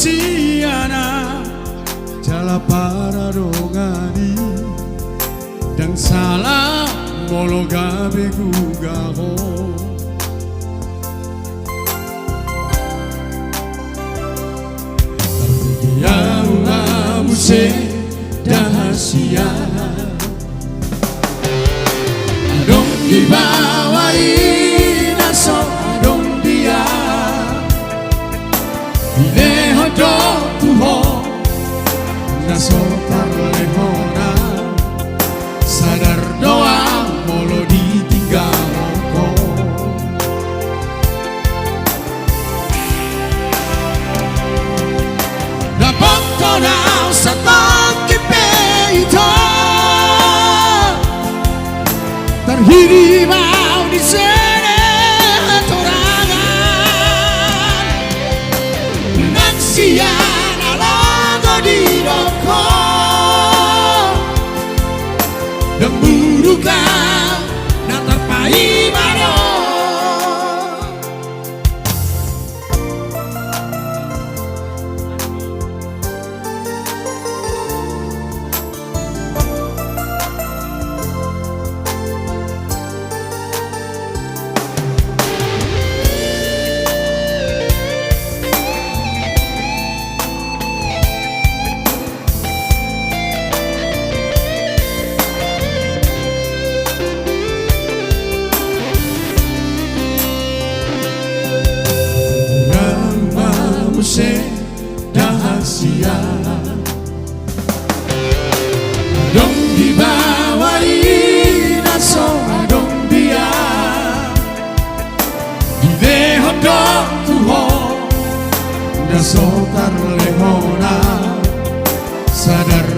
manusia jala para dongani dan salah mologa begugaho ya muse dahasia adong dibawai naso adong dia bileho do tuho naso tarlehona sadar doa molo ditinggal ko dapat kona sa pagkipeito terhirimaw di sana torangan naksiyan alago di roko dan buruklah natar paimano se dahasia dong dibawai naso dong dia dileho do tuho naso tarlehona sadar